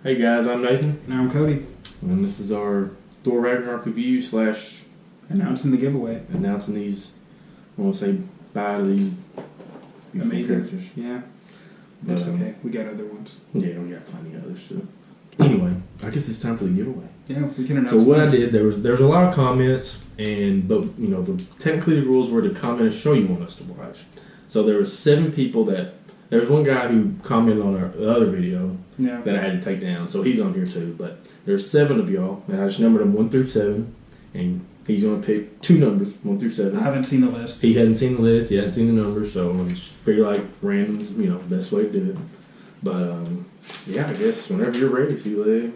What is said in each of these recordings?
Hey guys, I'm Nathan. And I'm Cody. And this is our Thor Ragnarok review / announcing the giveaway. Announcing these, I want to say bye to these amazing characters. Yeah. That's okay. We got other ones. Yeah, we got plenty of others. So anyway, I guess it's time for the giveaway. Yeah, we can announce. So what I did, there was a lot of comments, but technically the rules were to comment and show you want us to watch. So there were 7 people that. There's one guy who commented on the other video that I had to take down, so he's on here too. But there's 7 of y'all, and I just numbered them 1 through 7, and he's going to pick 2 numbers, 1 through 7. I haven't seen the list. He hadn't seen the list, he hadn't seen the numbers, so I just figured like random's, best way to do it. But yeah, I guess whenever you're ready, see you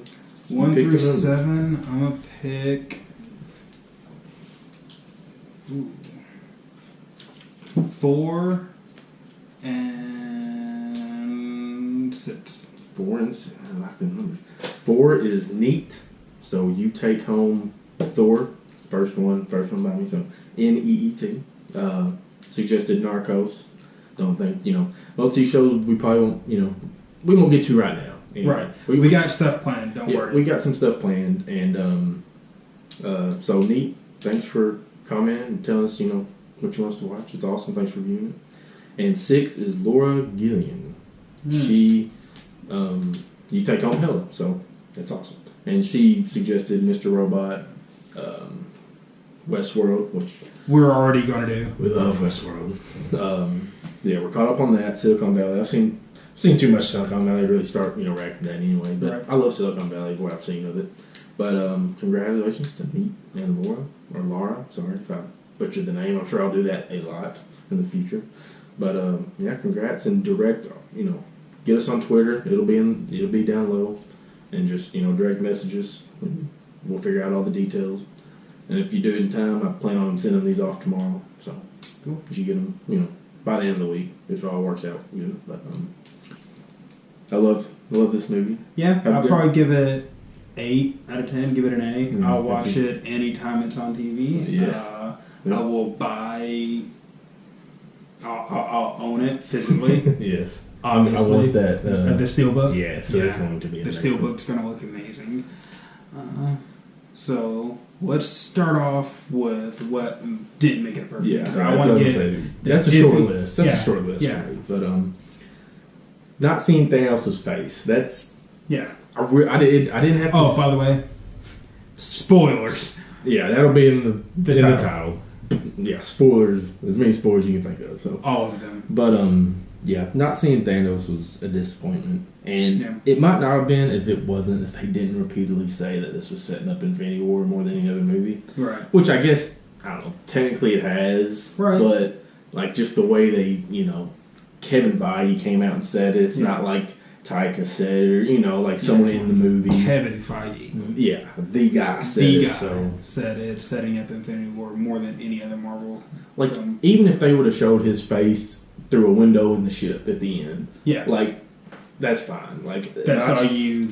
1 through 7, I'm gonna pick 4 and 6. 4 and 6. I like the numbers. 4 is Neat, so you take home Thor. First one by me. So NEET. Suggested Narcos. Don't think most of these shows we probably won't. We won't get to right now. Anyway, right. We got stuff planned. Don't worry. We got some stuff planned, and so Neat. Thanks for commenting and telling us what you want us to watch. It's awesome. Thanks for viewing it. And 6 is Laura Gillian. She, you take home Hella, so that's awesome. And she suggested Mr. Robot, Westworld, which we're already going to do. We love Westworld. Yeah, we're caught up on that. Silicon Valley. I've seen too much Silicon Valley to really start ranking that anyway. But right. I love Silicon Valley, what I've seen of it. But congratulations to Neat and Laura. Sorry if I butchered the name. I'm sure I'll do that a lot in the future. But yeah, congrats and direct. Get us on Twitter. It'll be down low, and just direct messages. We'll figure out all the details. And if you do it in time, I plan on sending these off tomorrow. So cool. You get them, by the end of the week if it all works out good. But I love this movie. Yeah, I'll probably give it 8 out of 10. Give it an A. I'll watch it anytime it's on TV. Yeah. I will buy. I'll own it physically. Yes. Obviously. I want that. The steelbook? Yeah, so that's going to be amazing. The steelbook's going to look amazing. So let's start off with what didn't make it perfect. Yeah, I want to get. That's a short list. That's a short list. Yeah. For me. But not seeing Thanos' face. That's I didn't have. Oh, by the way, spoilers. Yeah, that'll be in the title. Yeah, spoilers. As many spoilers you can think of. So all of them. But yeah, not seeing Thanos was a disappointment, and it might not have been if they didn't repeatedly say that this was setting up Infinity War more than any other movie. Right. Which I guess technically it has. Right. But like just the way they Kevin Feige came out and said it. It's not like Taika said or like someone in the movie. Kevin Feige. Yeah, the guy said it. Said it's setting up Infinity War more than any other Marvel. Like even if they would have showed his face through a window in the ship at the end. Yeah. Like, that's fine. Like that's all you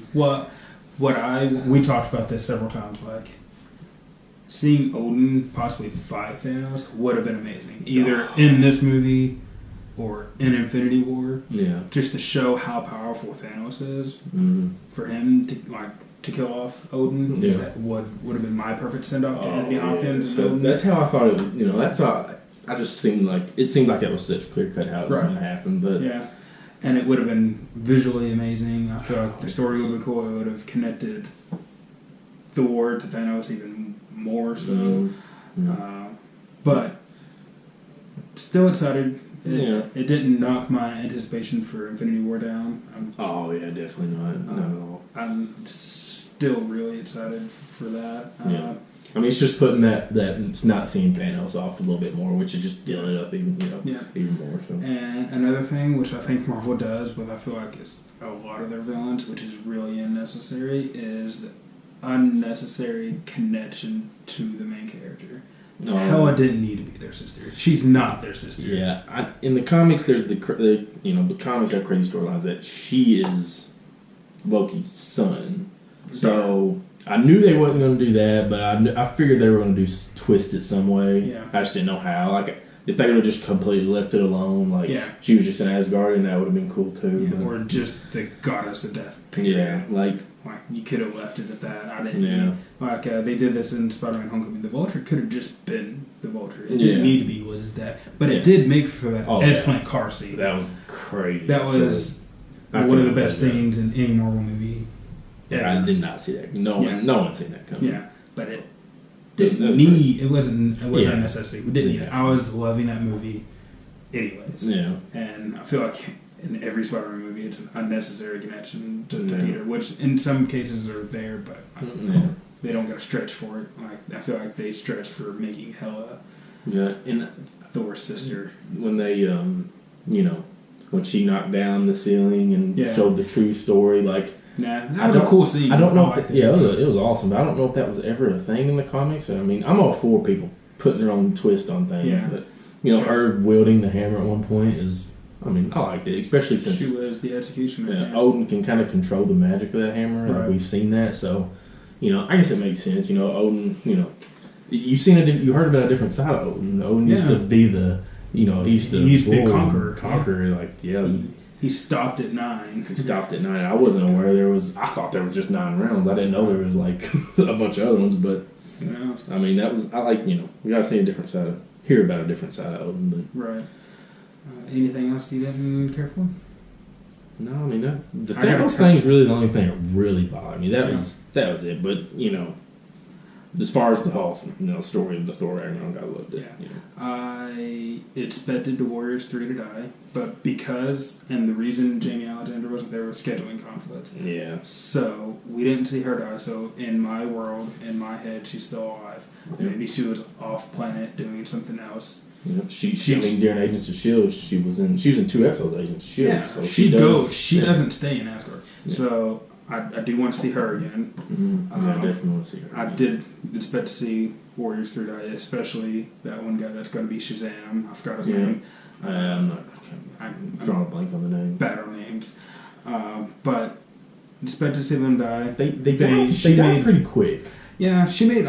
we talked about this several times, like seeing Odin possibly fight Thanos would have been amazing. Either in this movie or in Infinity War. Yeah. Just to show how powerful Thanos is. Mm-hmm. For him to kill off Odin. Yeah. That would have been my perfect send off to Anthony Hopkins. So that's how I thought it was, that's how I just seemed like that was such clear cut how it was going to happen, but and it would have been visually amazing. I feel like the story would have been cool. It would have connected Thor to Thanos even more so. But still excited. It didn't knock my anticipation for Infinity War down. Definitely not at all. I'm still really excited for that. I mean, it's just putting that it's not seeing Thanos off a little bit more, which is just building it up even more. So. And another thing, which I think Marvel does, but I feel like it's a lot of their villains, which is really unnecessary, is the unnecessary connection to the main character. Hela didn't need to be their sister. She's not their sister. Yeah, in the comics, there's the comics have crazy storylines that she is Loki's son. So I knew they wasn't going to do that, but I figured they were going to twist it some way. Yeah. I just didn't know how. Like if they would have just completely left it alone, like she was just an Asgardian, that would have been cool too. Yeah, or just the goddess of death. Period. Yeah, like you could have left it at that. I didn't. Yeah. Like they did this in Spider-Man: Homecoming. The Vulture could have just been the Vulture. It didn't need to be was that, but it did make for that Ed Flint car scene. That was crazy. That was one of the best scenes in any Marvel movie. Yeah, I did not see that. No one seen that coming. Yeah, but it didn't need. It wasn't a necessity. We didn't need it. I was loving that movie, anyways. Yeah, and I feel like in every Spider-Man movie, it's an unnecessary connection to Peter, which in some cases are there, but they don't got to stretch for it. Like I feel like they stretch for making Hela, and Thor's sister. When they, when she knocked down the ceiling and showed the true story, like. Nah, that was a cool scene. I don't know. It was awesome, but I don't know if that was ever a thing in the comics. I mean, I'm all for people putting their own twist on things, but her wielding the hammer at one point is. I mean, I liked it, especially since she was the executioner. Odin can kind of control the magic of that hammer, and we've seen that. So, I guess it makes sense. Odin. You heard about a different side of Odin. Odin used to be the. He used to be a conqueror. He stopped at 9. I wasn't aware I thought there was just 9 rounds. I didn't know there was like a bunch of other ones, but I mean we gotta see hear about a different side of Odin. But. Right. Anything else you didn't care for? No, I mean the Thanos thing is really the only thing that really bothered me. That was it. But as far as the whole story of the Thor Ragnarok, I loved it. Yeah. I expected the Warriors 3 to die, but and the reason Jamie Alexander wasn't there was scheduling conflicts. Yeah. So we didn't see her die. So in my world, in my head, she's still alive. Yeah. Maybe she was off planet doing something else. Yeah. During Agents of S.H.I.E.L.D., she was in 2 episodes of Agents of S.H.I.E.L.D. Yeah, so she doesn't stay in Asgard. Yeah. So I do want to see her again. Mm-hmm. I definitely want to see her. I did expect to see Warriors 3 die, especially that one guy that's going to be Shazam. I forgot his name. I'm drawing a blank on the name. Bad on names. But expect to see them die. They died pretty quick. Yeah, she made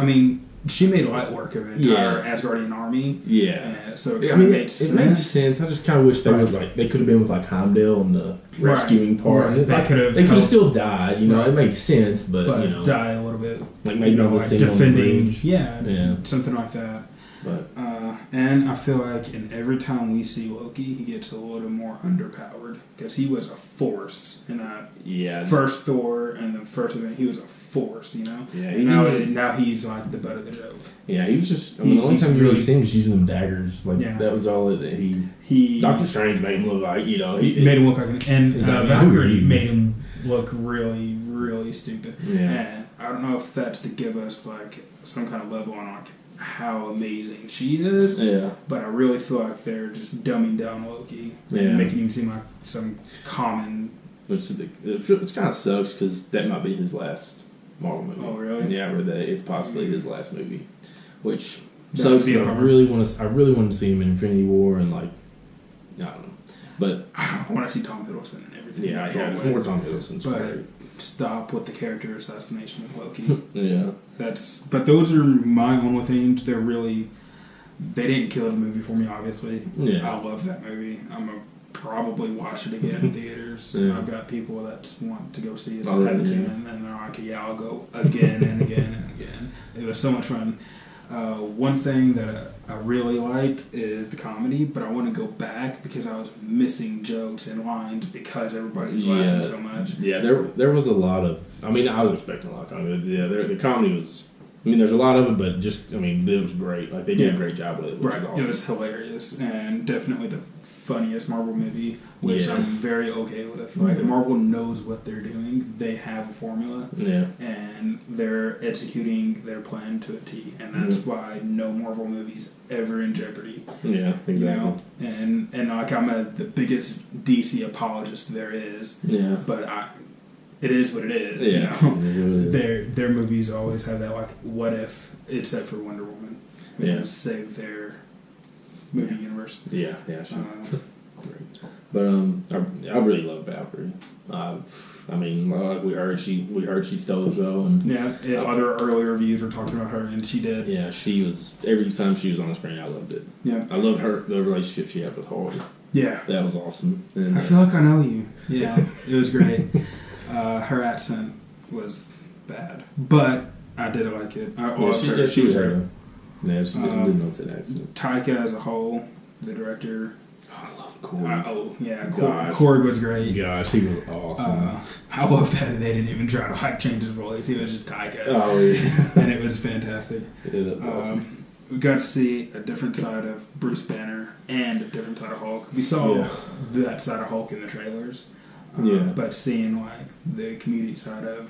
light work of the entire Asgardian army. Yeah. So it made sense. It makes sense. I just kind of wish they could have been with like Heimdall and the rescuing part. Right. They could have still died. It makes sense, but die a little bit. Like maybe on the scene defending. On the yeah, something like that. But and I feel like in every time we see Loki, he gets a little more underpowered because he was a force in that first Thor and the first event. He was a force, Yeah. Now he's like the butt of the joke. Yeah, he was just. The only time you really seen him was using them daggers. That was all that he. Doctor Strange made him look like he made him look like Valkyrie made him look really, really stupid. Yeah. And I don't know if that's to give us like some kind of level on like how amazing she is. Yeah. But I really feel like they're just dumbing down Loki and making him seem like some common. Which it kind of sucks because that might be his last Marvel movie. Oh really? Yeah, I read that it's possibly his last movie, which sucks. I really want to see him in Infinity War and I don't know, but I want to see Tom Hiddleston and everything. Yeah, there's more Tom Hiddleston. But stop with the character assassination of Loki. Yeah, but those are my only things. They didn't kill the movie for me. Obviously, I love that movie. I'm a probably watch it again in theaters. Yeah. I've got people that want to go see it. I haven't seen it, and they're like, I'll go again and again and again. It was so much fun. One thing that I really liked is the comedy, but I want to go back because I was missing jokes and lines because everybody was laughing so much. Yeah, there was a lot of. I mean, I was expecting a lot of comedy. Yeah, the comedy was. I mean, there's a lot of it, but it was great. Like they did a great job with it. Which is awesome. It was hilarious and definitely the funniest Marvel movie, which I'm very okay with. Like Marvel knows what they're doing; they have a formula, and they're executing their plan to a T, and that's why no Marvel movies ever in jeopardy. Yeah, exactly. And like I'm the biggest DC apologist there is. Yeah, but it is what it is. Yeah, their movies always have that like what if, except for Wonder Woman. Save their movie universe. Yeah, sure. But I really love Valkyrie. I mean, like we heard she stole the show, and other early reviews were talking about her, and she did. Yeah, she was every time she was on the screen, I loved it. Yeah, I love the relationship she had with Thor. Yeah, that was awesome. And, I feel like I know you. Yeah, it was great. Her accent was bad, but I did like it. I loved her. She was her. Yeah, she didn't know that accent. Taika as a whole, the director. Oh, I love Korg. Korg was great. Gosh, he was awesome. I love that they didn't even try to change his voice. He was just Taika. Oh, yeah. And it was fantastic. Yeah, that was awesome. We got to see a different side of Bruce Banner and a different side of Hulk. We saw that side of Hulk in the trailers. But seeing like the comedic side of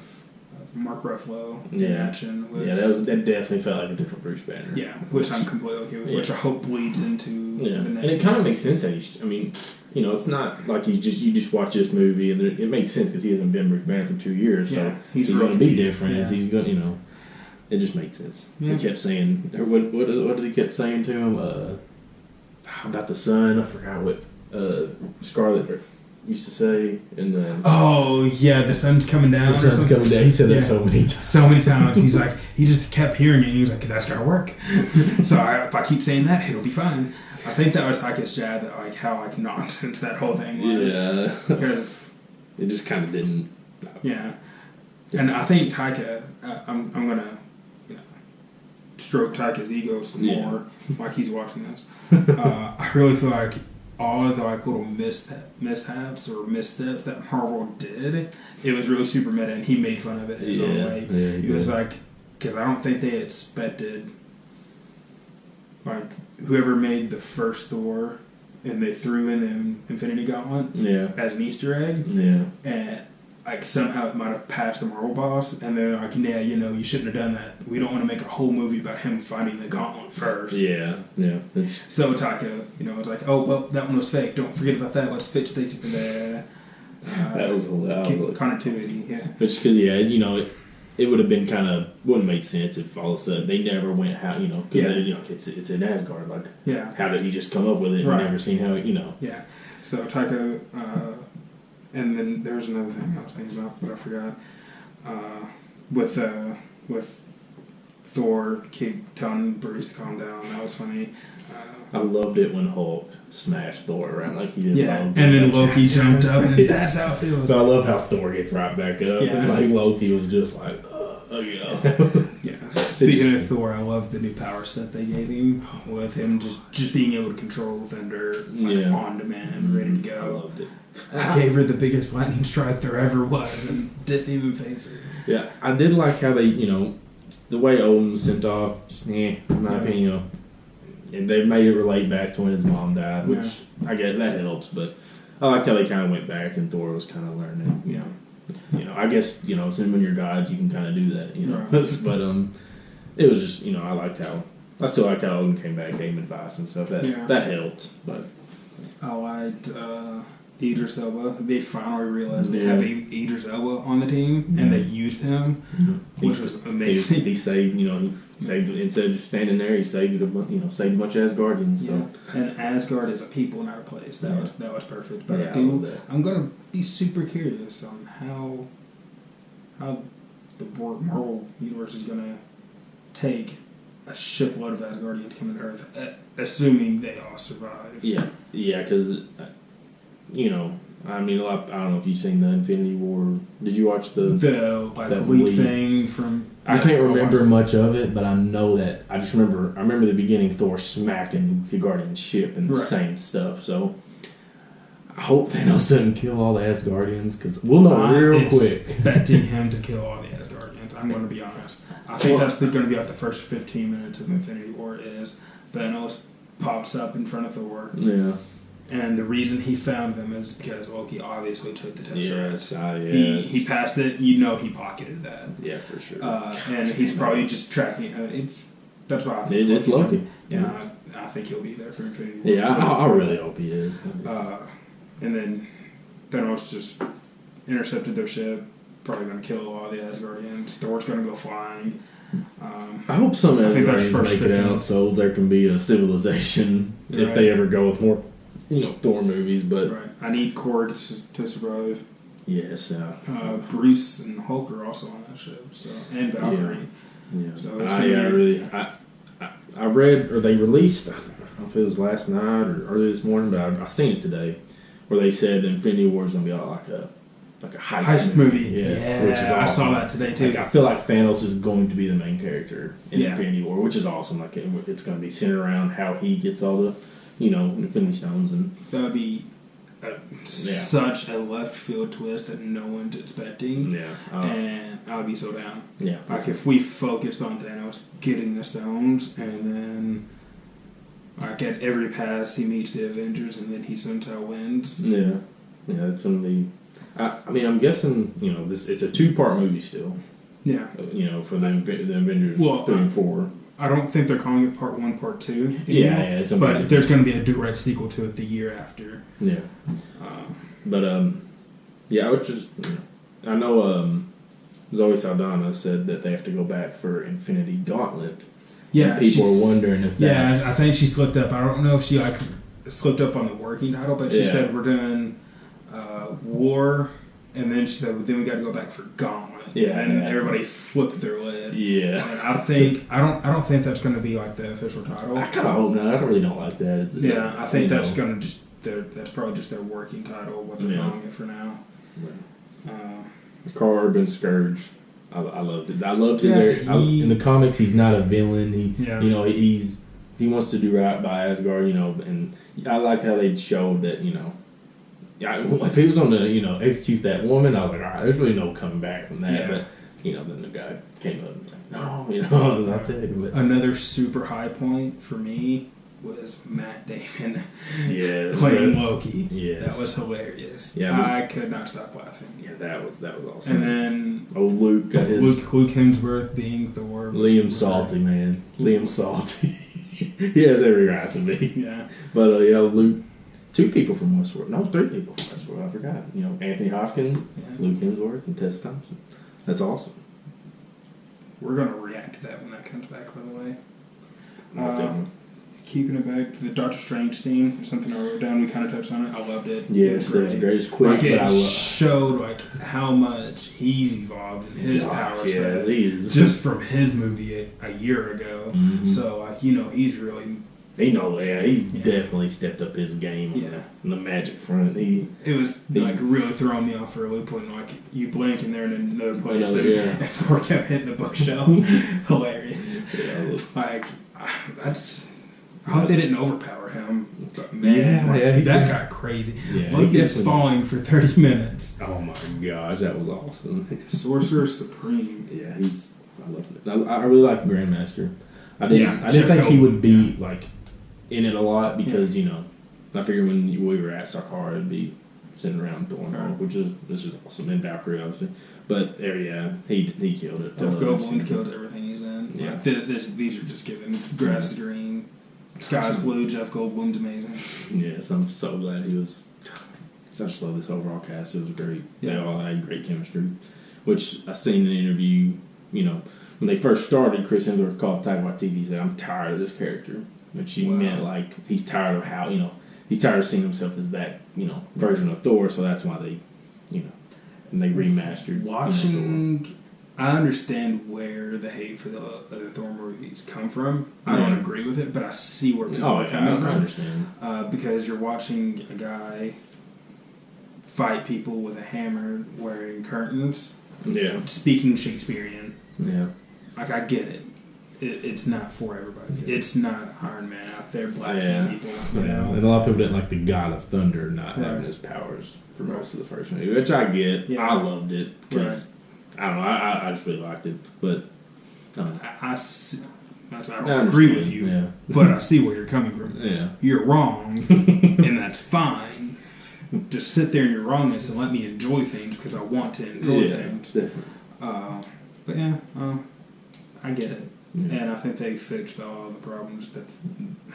Mark Ruffalo in action was... that definitely felt like a different Bruce Banner. Yeah, which I'm completely okay with, which I hope bleeds into the next and it kind of makes sense that it's not like you just watch this movie and it makes sense because he hasn't been Bruce Banner for 2 years, so he's going to be different. Yeah. He's going, it just made sense. Yeah. He kept saying, what did he kept saying to him about the sun? I forgot what Scarlet used to say, and then the sun's coming down. The sun's coming down. He said that so many times. So many times. He's like, he just kept hearing it. And he was like, that's gotta work. So if I keep saying that, it'll be fine. I think that was Taika's jab, that like how nonsense that whole thing was. Yeah, because it just kind of didn't. Yeah, and I think Taika, I'm gonna stroke Taika's ego some more, like he's watching this. I really feel like all of the little mishaps or missteps that Marvel did, it was really super meta, and he made fun of it in his own way. Yeah, he was like, because I don't think they expected, like, whoever made the first Thor, and they threw in the Infinity Gauntlet as an Easter egg, and like somehow it might have passed the Marvel boss, and they're like, you shouldn't have done that. We don't want to make a whole movie about him finding the gauntlet first. Yeah. So Taika, it's like, oh, well, that one was fake. Don't forget about that. Let's fix the that was continuity, Which, because, it would have been wouldn't make sense if all of a sudden they never went out, because it's in Asgard. Like, how did he just come up with it? Right. We've never seen how, Yeah. So Taika, and then there was another thing I was thinking about, but I forgot. With Thor keep telling Bruce to calm down. That was funny. I loved it when Hulk smashed Thor around like he did. Yeah, and then Loki jumped up, and that's how it feels. But I love how Thor gets right back up. Yeah. And like Loki was just like, Yeah. Speaking of Thor, I love the new power set they gave him, with him just being able to control thunder on demand, ready to go. I loved it. I gave her the biggest lightning strike there ever was, and didn't even face her. Yeah, I did like how they, the way Odin was sent off, just, in my opinion, and they made it relate back to when his mom died, which I guess that helps, but I liked how they kind of went back and Thor was kind of learning, I guess, when you're gods, you can kind of do that, Right. But it was just, I still liked how Odin came back, gave him advice and stuff, that helped, but... I liked Idris Elba. They finally realized they have Idris Elba on the team, and they used him, which was amazing. He saved, he saved, instead of just standing there, he saved a bunch of Asgardians. So. And Asgard is a people, not a place. That was perfect. But I'm gonna be super curious on how the Marvel universe is gonna take a shitload of Asgardians coming to Earth, assuming they all survive. Yeah, because I don't know if you've seen the Infinity War. Did you watch the leak thing from? I can't remember much of it, but I know that I remember the beginning, Thor smacking the Guardian ship and the same stuff. So I hope Thanos doesn't kill all the Asgardians, because we'll know real quick. Expecting him to kill all the Asgardians. I'm going to be honest. I think that's going to be like the first 15 minutes of Infinity War is Thanos pops up in front of Thor. Yeah. And the reason he found them is because Loki obviously took the Tesseract. Yes. He passed it. He pocketed that. Yeah, for sure. And he's probably just tracking. That's why I think it's Loki. I think he'll be there for Infinity War. Yeah, I really hope he is. And then Thanos just intercepted their ship. Probably going to kill all the Asgardians. Thor's going to go flying. I hope some Asgardians make it out, so there can be a civilization if they ever go with more. Thor movies, but right. I need Korg to survive. yes, Bruce and Hulk are also on that ship, so and Valkyrie. Yeah. So it's I read, or they released, I don't know if it was last night or early this morning, but I seen it today, where they said Infinity War is going to be like a heist movie. Yes, which is awesome. I saw that today too. Like, I feel like Thanos is going to be the main character in Yeah. Infinity War, which is awesome. Like it's going to be centered around how he gets all the Infinity Stones, and that would be such a left field twist that no one's expecting. Yeah, and I would be so down. Yeah, like if we focused on Thanos getting the stones, and then like at every pass he meets the Avengers, and then he somehow wins. Yeah, it's going to be. I mean, I'm guessing it's a 2-part movie still. Yeah, for the Avengers 3 and 4. I don't think they're calling it Part 1, Part 2. Yeah, but there's going to be a direct sequel to it the year after. Yeah, but I was just I know Zoe Saldana said that they have to go back for Infinity Gauntlet. Yeah, and people are wondering if I think she slipped up. I don't know if she slipped up on the working title, but she said we're doing War, and then she said then we got to go back for Gauntlet. Yeah, and everybody flipped their lid. Yeah, and I don't think that's going to be like the official title. I kind of hope not. I really don't like that. I think that's going to that's probably just their working title. What they're calling it for now. Carl Urban Scourge. I loved it. I loved his in the comics. He's not a villain. He wants to do right by Asgard. And I liked how they showed that. If he was on to execute that woman, I was like, all right, there's really no coming back from that. Yeah. But then the guy came up and was like, no, not that. But another super high point for me was Matt Damon playing Loki. Yes. That was hilarious. Yeah, I could not stop laughing. Yeah, that was awesome. And then Luke got Luke Hemsworth being Thor. Liam Salty, man. Liam Salty. He has every right to be. Yeah. But Luke. 2 people from Westworld. No, 3 people from Westworld. I forgot. Anthony Hopkins, Luke Hemsworth, and Tessa Thompson. That's awesome. We're going to react to that when that comes back, by the way. Keeping it back to the Doctor Strange scene, or something I wrote down. We kind of touched on it. I loved it. Yes, that was great. It's quick, but I showed how much he's evolved in his power set. Just from his movie a year ago. Mm-hmm. So he's really. He's definitely stepped up his game on the magic front. It was really throwing me off for a loop when you blink and they're in another place and Thor kept hitting the bookshelf. Hilarious. Yeah, I hope they didn't overpower him. But man, that got crazy. Yeah, he kept falling for 30 minutes. Oh my gosh, that was awesome. Sorcerer Supreme. Yeah, I love it. I really like Grandmaster. I didn't think he would be in it a lot because I figured when we were at Sakara it'd be sitting around Thor, which is awesome, and Valkyrie obviously. But he killed it. Jeff Goldblum killed everything he's in. Yeah, these are just given. Grass is green, sky's blue. Jeff Goldblum's amazing. Yes, I'm so glad he was. I just love this overall cast. It was great. Yeah. They all had great chemistry, which I seen in an interview. When they first started, Chris Hemsworth called Taika Waititi, said, "I'm tired of this character." Which he meant he's tired of how he's tired of seeing himself as that version of Thor. So that's why they and they remastered. Watching, I understand where the hate for the other Thor movies come from. I don't agree with it, but I see where people are coming from. I understand because you're watching a guy fight people with a hammer, wearing curtains, speaking Shakespearean. Yeah, I get it. It's not for everybody. It's not Iron Man out there blasting people. And a lot of people didn't like the God of Thunder not having his powers for most of the first movie, which I get. Yeah. I loved it because I don't know. I just really liked it, but I don't agree with you, but I see where you're coming from. Yeah, you're wrong, and that's fine. Just sit there in your wrongness and let me enjoy things because I want to enjoy things. Definitely. But I get it. Yeah. And I think they fixed all the problems that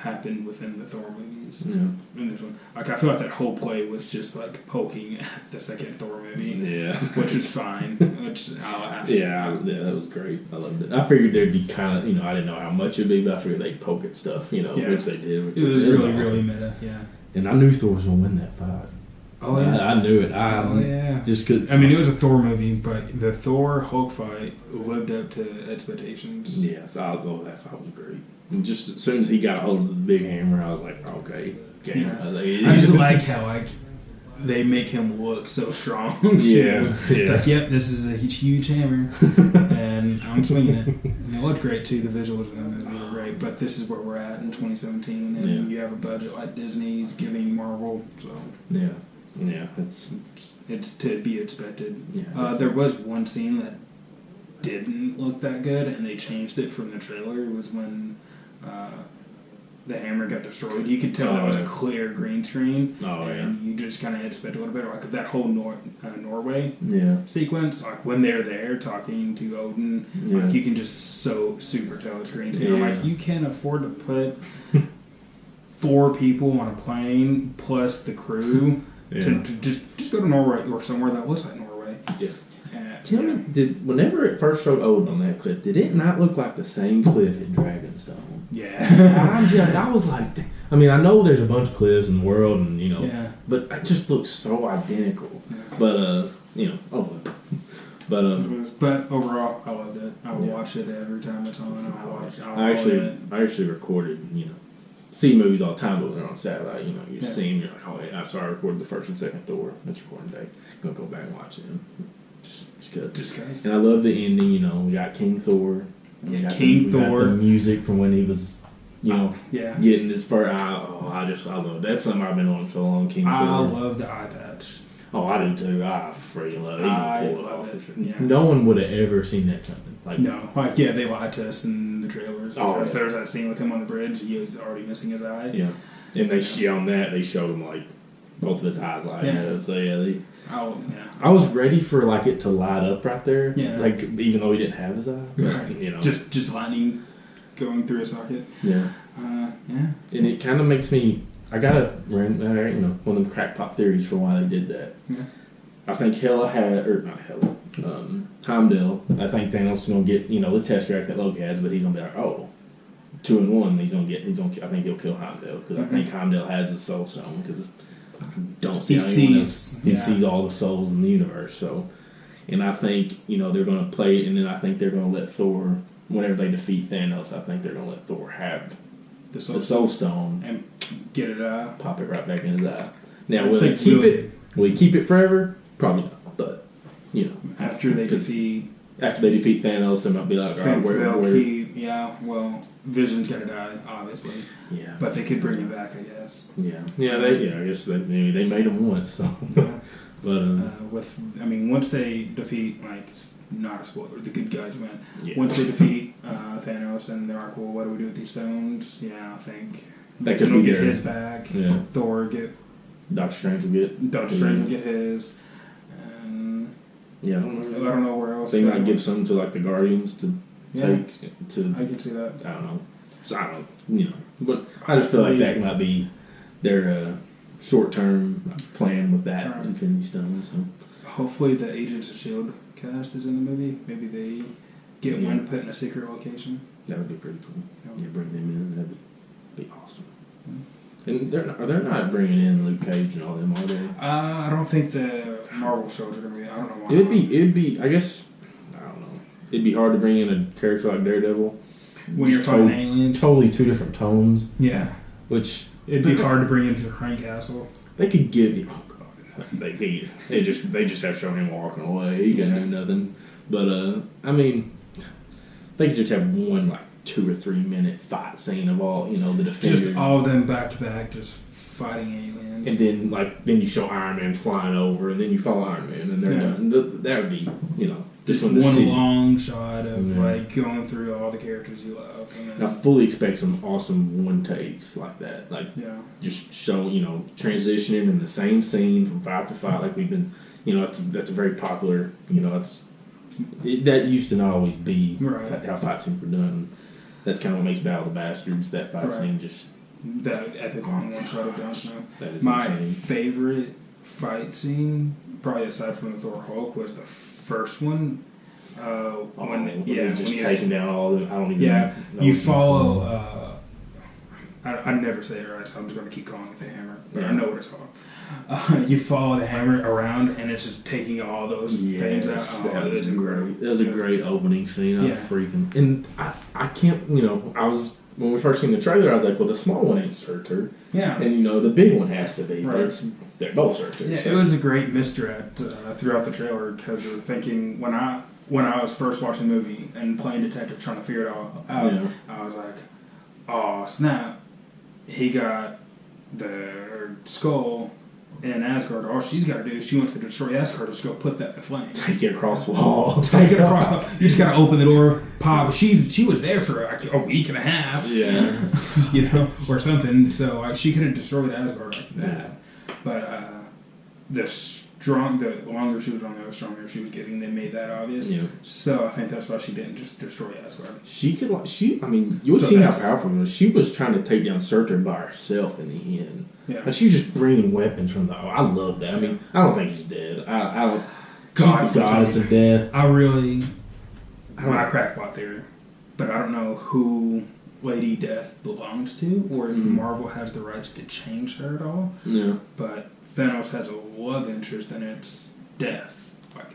happened within the Thor movies. Yeah. In this one, I feel like that whole play was just poking at the second Thor movie. Yeah, which is fine. That was great. I loved it. I figured there'd be kind of I didn't know how much it'd be, but I figured they'd poke at stuff. Which they did. It was really, really meta. Yeah. and I knew Thor was gonna win that fight. Oh yeah, I knew it. Just could. I mean, it was a Thor movie, but the Thor Hulk fight lived up to expectations. Yes, that fight was great. And just as soon as he got a hold of the big hammer, I was like, okay. Yeah. I was like, I just like how they make him look so strong. Yeah. It's like, yep, this is a huge hammer, and I'm swinging it. And it looked great too. The visuals in it were great. But this is where we're at in 2017, and you have a budget like Disney's giving Marvel, so it's to be expected. Yeah. There was one scene that didn't look that good, and they changed it from the trailer. It was when the hammer got destroyed. You could tell that was a clear green screen. And you just kind of expect a little bit like that whole Norway sequence. Like when they're there talking to Odin, like you can just so super tell it's green screen. I'm like, you can't afford to put 4 people on a plane plus the crew to just go to Norway or somewhere that looks like Norway. Yeah. Tell me, whenever it first showed Odin on that cliff, did it not look like the same cliff in Dragonstone? Yeah. I was like, I mean, I know there's a bunch of cliffs in the world, and but it just looks so identical. Yeah. But but overall, I loved it. I watch it every time it's on. I actually recorded, see movies all the time, but when they're on satellite, you see them, you're like, oh yeah, so I recorded the first and second Thor. That's recording day. Gonna go back and watch it. Just good. And I love the ending. We got King Thor. We got the music from when he was, getting his first. I love it. That's something I've been on for a long. King Thor. I love the eye patch. Oh, I do too. I freaking love it. He's gonna pull it off. For sure. Yeah. No one would have ever seen that coming. They lied to us in the trailers. There was that scene with him on the bridge. He was already missing his eye. Yeah, and they showed him like both of his eyes lighting up. So I was ready for it to light up right there. Yeah. Even though he didn't have his eye. Right. Just lightning going through a socket. Yeah. And it kind of makes me. I got one of them crackpot theories for why they did that. Yeah. I think Heimdall. I think Thanos is gonna get the Tesseract that Loki has, but he's gonna be like, 2-in-1. I think he'll kill Heimdall because I think Heimdall has the Soul Stone because. Don't see he sees all the souls in the universe. So, and I think they're going to play it, and then I think they're going to let Thor, whenever they defeat Thanos, I think they're going to let Thor have the Soul Stone and get it out, pop it right back in his eye. Now, will he keep it? Will he keep it forever? Probably not. But after they defeat Thanos, they might be like, Vision's gonna die, obviously. Yeah. But they could bring him back, I guess. Yeah. I guess they made him once. So. Yeah. But once they defeat, not a spoiler, the good guys win. Yeah. Once they defeat Thanos, and they're like, well, what do we do with these stones? Yeah, I think that could be get his back. Yeah. Thor get. Doctor Strange will get his. Yeah, I don't know where else. They might give some to the Guardians to take to. I can see that. I don't know. So but I just feel like that might be their short-term plan with that Infinity Stone. So hopefully the Agents of S.H.I.E.L.D. cast is in the movie. Maybe they get one put in a secret location. That would be pretty cool. Yeah, bring them in. That'd be awesome. And they're not bringing in Luke Cage and all them, are they? I don't think the Marvel shows are going to be. I don't know why. It'd be. I guess. I don't know. It'd be hard to bring in a character like Daredevil when you're fighting aliens. Totally two different tones. Yeah. Which it'd be hard to bring into the Crane Castle. They could give you. Oh God. They just have shown him walking away. He can't do nothing. But they could just have one 2 or 3 minute fight scene of all the defenders. Just all of them back to back, just fighting aliens. And then you show Iron Man flying over, and then you follow Iron Man, and they're done. That would be just one long shot of going through all the characters you love. And I fully expect some awesome one takes like that, just show transitioning in the same scene from fight to fight, like we've been. That's a very popular. That used to not always be how fight scenes were done. That's kind of what makes Battle of the Bastards, that fight scene, just... That epic long one-shot of Jon Snow. That is my insane. favorite fight scene, probably aside from the Thor Hulk, was the first one. When he's just taking down all of them. I don't even know. You follow... I never say it right, so I'm just going to keep calling it the hammer. But I know what it's called. You follow the hammer around, and it's just taking all those things out. Oh, that was great. That was a great opening scene. And I can't, when we first seen the trailer, I was like, well, the small one ain't Surtur. Yeah. And, the big one has to be. Right. But they're both Surtur. Yeah, so. It was a great misdirect throughout the trailer, because you were thinking, when I was first watching the movie and playing detective trying to figure it all out, I was like, oh, snap. He got the skull in Asgard. All she's got to do is she wants to destroy Asgard, just go put that in flames. Take it across the wall. Take it across the wall. You just got to open the door, pop. She was there for like a week and a half. Yeah. Or something. So she could have destroyed Asgard like that. But the longer she was on there, the stronger she was getting. They made that obvious. Yeah. So I think that's why she didn't just destroy Asgard. You would see how powerful she was. She was trying to take down Surtur by herself in the end. Yeah. Like, she was just bringing weapons from I love that. I mean, I don't think she's dead. I don't. God, she's the goddess of death. I crackpot theory, but I don't know who Lady Death belongs to, or if Marvel has the rights to change her at all. Yeah. But Thanos has a love interest, and it's Death. Like,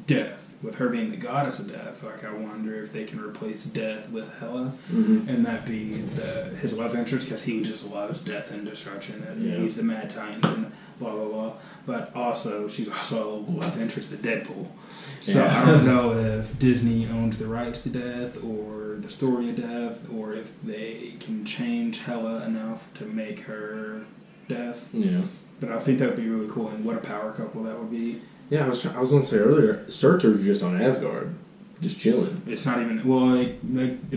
Death. With her being the goddess of death, like, I wonder if they can replace Death with Hela, and that be his love interest, because he just loves death and destruction, and he's the Mad Titan, and blah, blah, blah. But also, she's also a love interest of Deadpool. So I don't know if Disney owns the rights to Death, or the story of Death, or if they can change Hela enough to make her Death. Yeah. But I think that would be really cool, and what a power couple that would be. Yeah, I was going to say earlier, Surtur's just on Asgard, just chilling. It's not even, well, it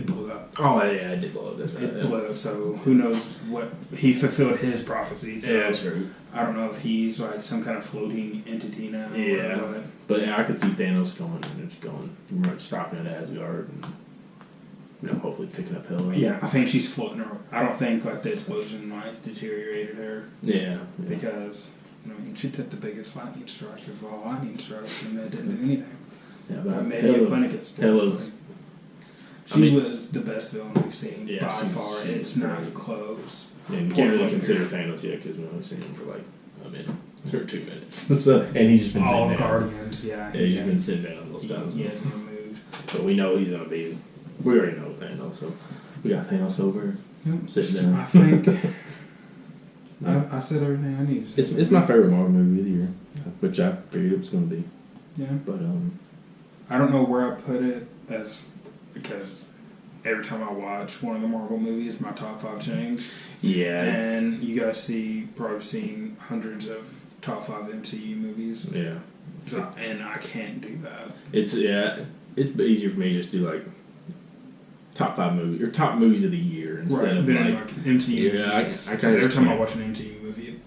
blew up. Oh, yeah, it did blow up. That's right. It blew up, so who knows what, he fulfilled his prophecy. So yeah, that's true. I don't know if he's like some kind of floating entity now. Yeah, but I could see Thanos going and just going, stopping at Asgard and, hopefully picking up Hela. Yeah, I think she's floating around. I don't think like the explosion deteriorated her. Yeah. Because... she took the biggest lightning strike of all lightning strikes, and that didn't do anything. Yeah, but maybe a clinic explodes. She was the best villain we've seen by far. It's not close. Yeah, you can't really consider Thanos yet, because we've only seen him for like a minute or 2 minutes. So, and he's just been sitting down. Guardians, he's just been sitting down those times. He hasn't moved. But we know he's going to be. We already know Thanos, so we got Thanos over sitting down. I think. I said everything I need to say. It's my favorite Marvel movie of the year, which I figured it was going to be. Yeah. But I don't know where I put it because every time I watch one of the Marvel movies, my top 5 change. Yeah. And you guys probably seen hundreds of top 5 MCU movies. Yeah. So, and I can't do that. It's easier for me to just do like top 5 movies or top movies of the year instead of like MCU. Yeah, I kind of every time I watch an MCU movie, it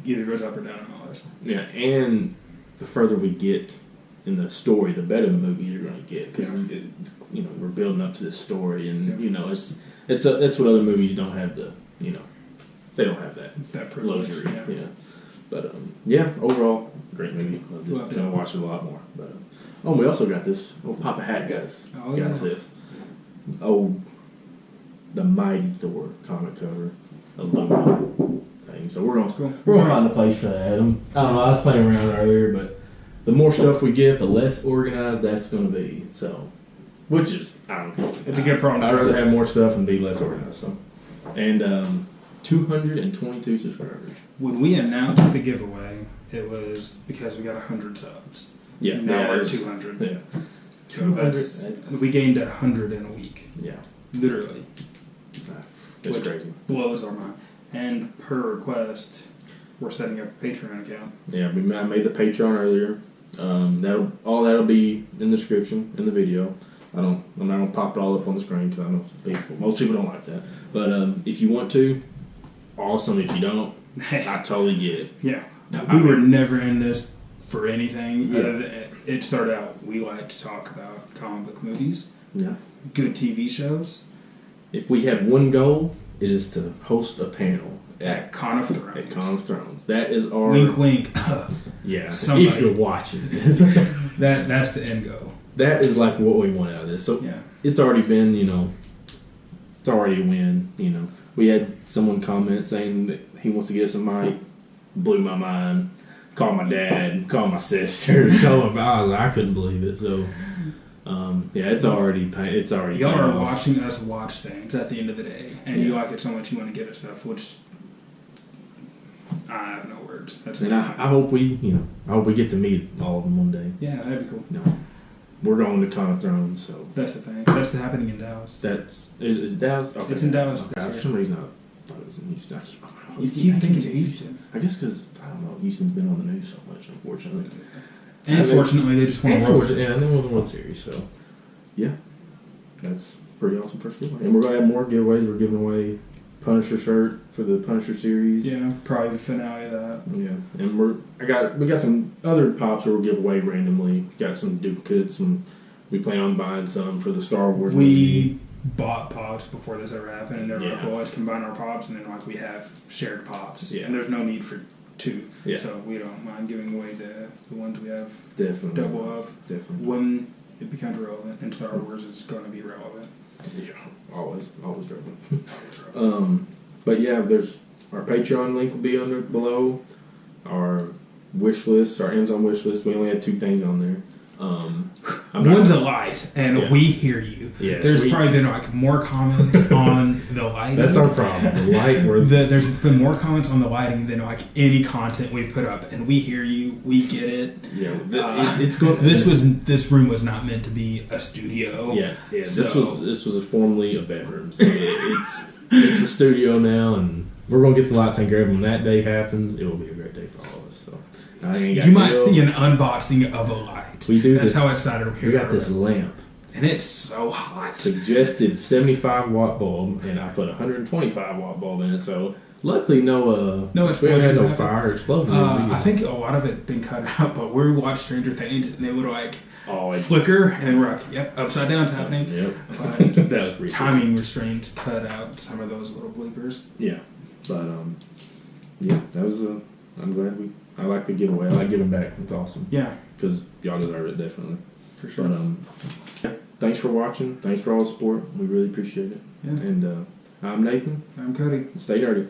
either goes up or down on my list. Yeah, and the further we get in the story, the better the movie you're going to get, because we're building up to this story, and it's what other movies don't have they don't have that luxury. Yeah. But overall great movie. Loved it. Gonna watch it a lot more. But we also got this. Papa Hat got us. Got us this. The Mighty Thor comic cover, aluminum thing. So we're gonna find a place for that. I don't know. I was playing around earlier, but the more stuff we get, the less organized that's gonna be. So, which is I don't know. It's a good problem. I'd rather have more stuff and be less organized. So, and 222 subscribers. When we announced the giveaway, it was because we got 100 subs. Yeah, now we're at 200. Yeah. So we gained 100 in a week. Yeah. Literally. That's crazy. Blows our mind. And per request, we're setting up a Patreon account. Yeah, I made the Patreon earlier. That'll be in the description in the video. I'm not gonna pop it all up on the screen because I know most people don't like that. But if you want to, awesome. If you don't, I totally get it. Yeah. We were never in this for anything. Yeah. It started out, we like to talk about comic book movies. Yeah. Good TV shows. If we have one goal, it is to host a panel at Con of Thrones. At Con of Thrones. That is our... Wink, wink. Yeah. Somebody. If you're watching. That's the end goal. That is like what we want out of this. So it's already been, it's already a win, We had someone comment saying that he wants to get us a mic. Blew my mind. Called my dad. Called my sister. I couldn't believe it. So, it's already. Y'all are watching us watch things at the end of the day, and you like it so much you want to get us stuff, which I have no words. And I hope we get to meet all of them one day. Yeah, that'd be cool. No, we're going to Con of Thrones, so that's the thing. That's happening in Dallas. Is it Dallas? Okay. It's in Dallas. Okay. For some reason, I thought it was in Houston. You keep thinking it's Houston. I guess because I don't know. Houston's been on the news so much, unfortunately. And fortunately, they just won a World Series. Yeah, and they won the World Series. So, yeah, that's pretty awesome first giveaway. And we're gonna have more giveaways. We're giving away Punisher shirt for the Punisher series. Yeah, probably the finale of that. Yeah, and we got some other pops that we'll give away randomly. Got some duplicates, and we plan on buying some for the Star Wars movie. Bought pops before this ever happened, and they're like, well, let's combine our pops, and then like we have shared pops. Yeah. And there's no need for two. Yeah. So we don't mind giving away the ones we have double of. Definitely. When it becomes relevant, and Star Wars is going to be relevant. Yeah, always relevant. But yeah, there's our Patreon link will be below. Our wish list, our Amazon wish list, we only had 2 things on there. One's a light, and we hear you. Yes, there's probably been like more comments on the lighting. That's our problem. The light. There's been more comments on the lighting than like any content we've put up, and we hear you. We get it. Yeah, this room was not meant to be a studio. Yeah. So, this was formerly a bedroom. So it's a studio now, and we're gonna get the light taken care of. When that day happens, it will be a great day for all of us. So you might see an unboxing of a light. We do. That's how excited we got this lamp, and it's so hot. Suggested 75-watt bulb, and I put a 125-watt bulb in it. So luckily, no explosion. We haven't had no fire or explosion. I think a lot of it been cut out, but we watched Stranger Things, and they would like flicker, and we're like, "Yep, upside down's happening." Yep, but that was pretty timing restraints cut out some of those little bloopers. Yeah, but that was I'm glad I like the giveaway. I like giving back. It's awesome. Yeah. Because y'all deserve it, definitely. For sure. But, thanks for watching. Thanks for all the support. We really appreciate it. Yeah. And I'm Nathan. I'm Cody. Stay dirty.